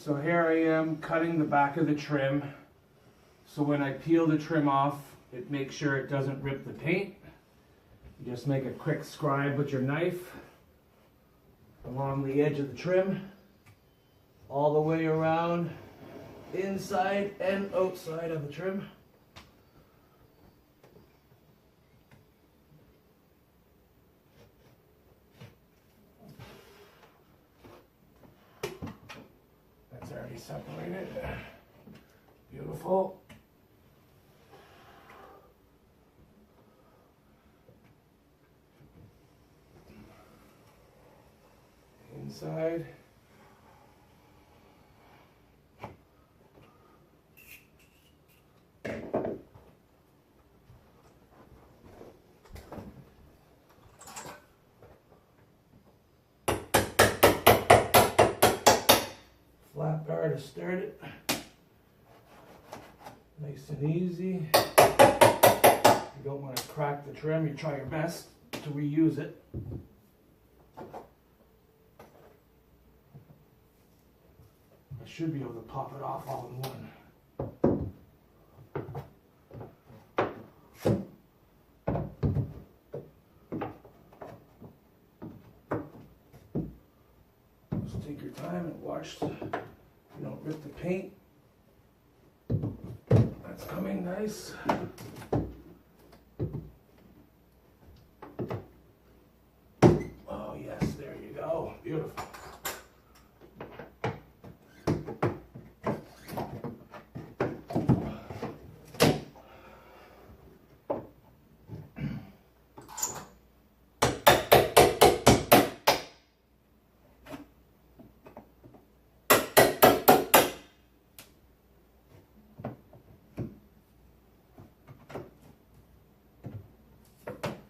So here I am cutting the back of the trim. So when I peel the trim off, it makes sure it doesn't rip the paint. You just make a quick scribe with your knife along the edge of the trim, all the way around, inside and outside of the trim. That's already separated. Beautiful. Inside. Flat bar to start it. Nice and easy. You don't want to crack the trim. You try your best to reuse it. I should be able to pop it off all in one. Just take your time and watch so you don't rip the paint. That's coming nice. Oh yes, there you go. Beautiful.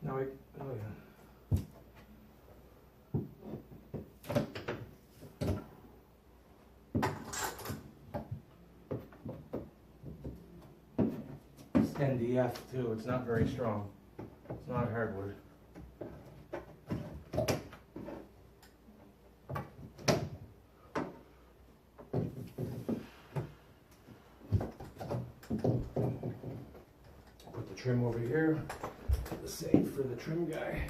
Now oh yeah. It's NDF too, it's not very strong. It's not hardwood. Put the trim over here. The same for the trim guy.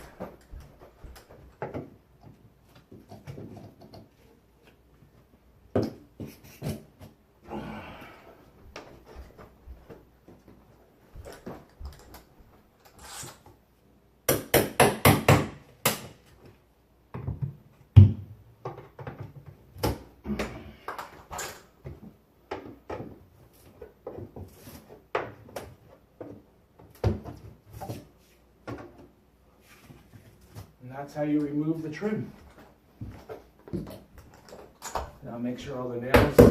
And that's how you remove the trim. Now make sure all the nails are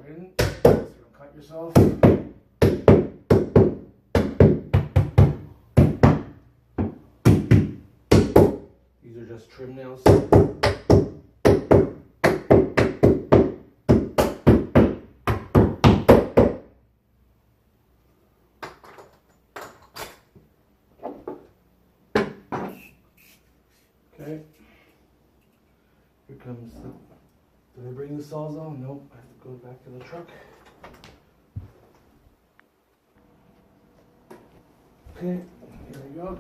in, so you don't cut yourself. These are just trim nails. Okay, here comes the, did I bring the Sawzall? Nope, I have to go back to the truck. Okay, here we go.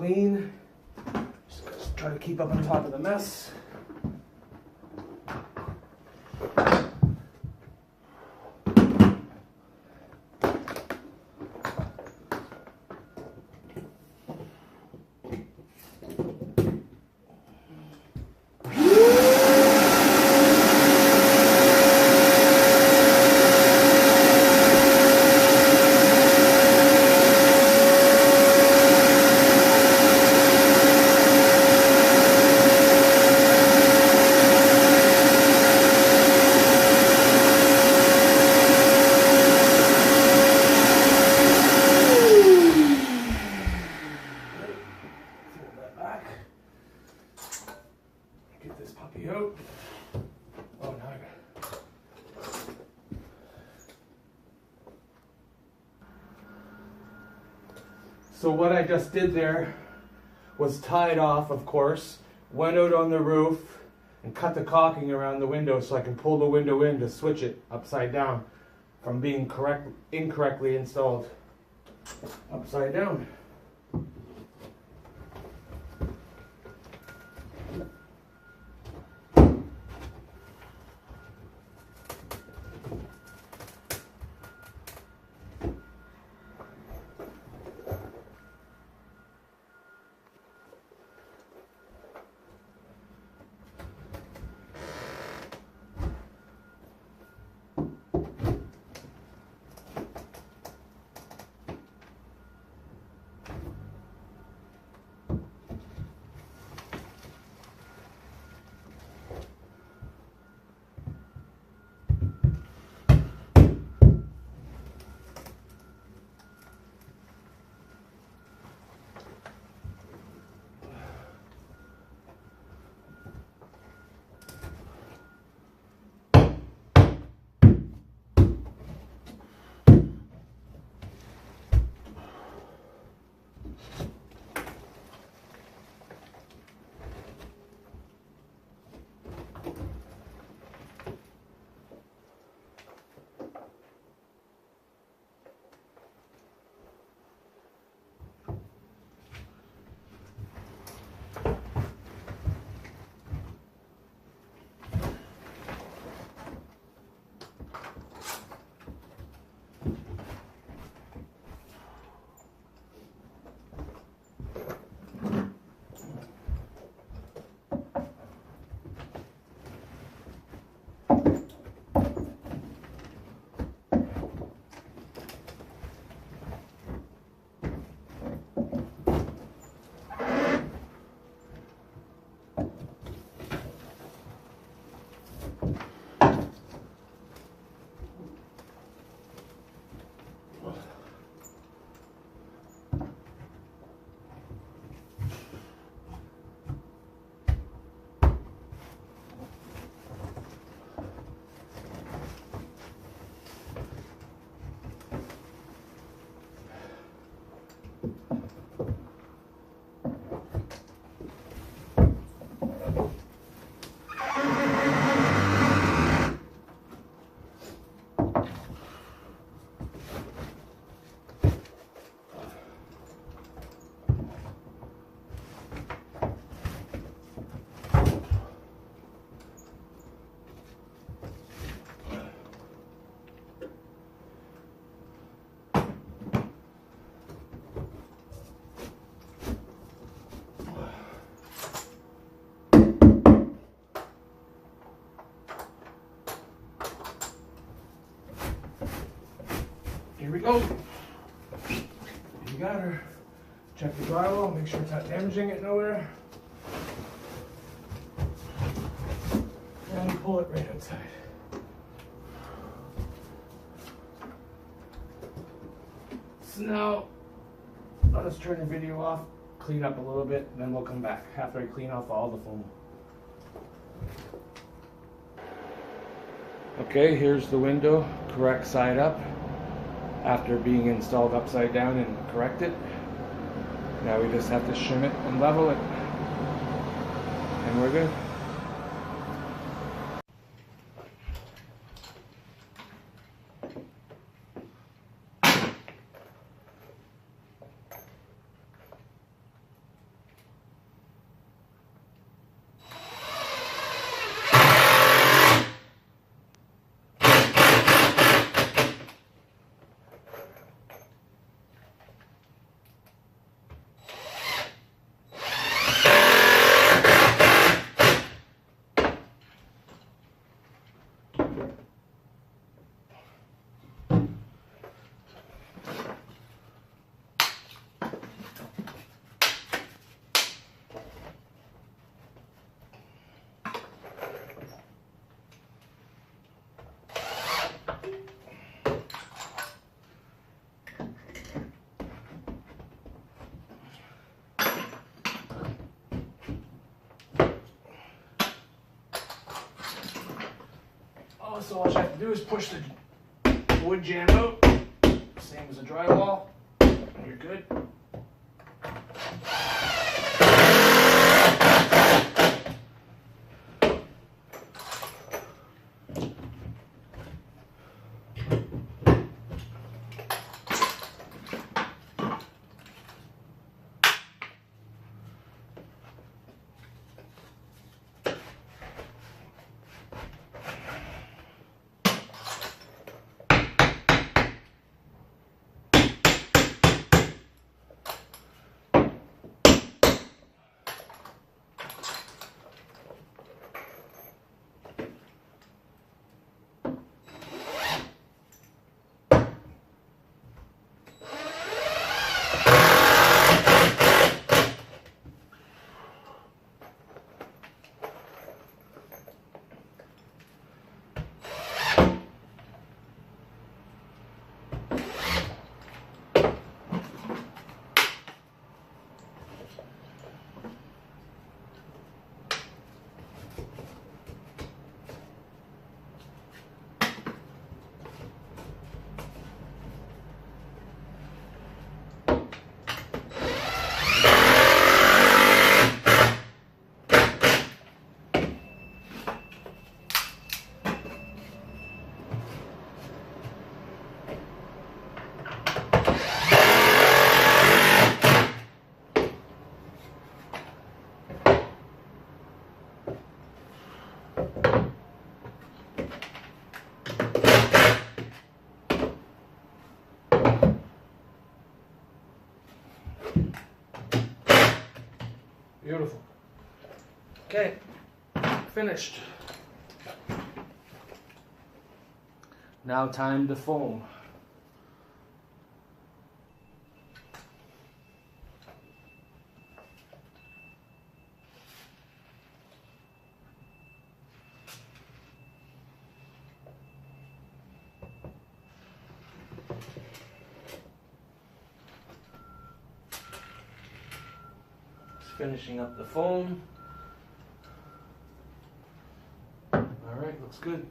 clean. Just try to keep up on top of the mess. So what I just did there was tie it off, of course, went out on the roof and cut the caulking around the window so I can pull the window in to switch it upside down from being incorrectly installed upside down. Here we go. You got her. Check the drywall, make sure it's not damaging it nowhere. And pull it right outside. So now, let us turn the video off, clean up a little bit, and then we'll come back after I clean off all the foam. Okay, here's the window, correct side up, after being installed upside down and corrected. Now we just have to shim it and level it, and we're good. So all you have to do is push the wood jamb out, same as a drywall, and you're good. Beautiful. Okay, finished. Now time to foam. Finishing up the foam. All right, looks good.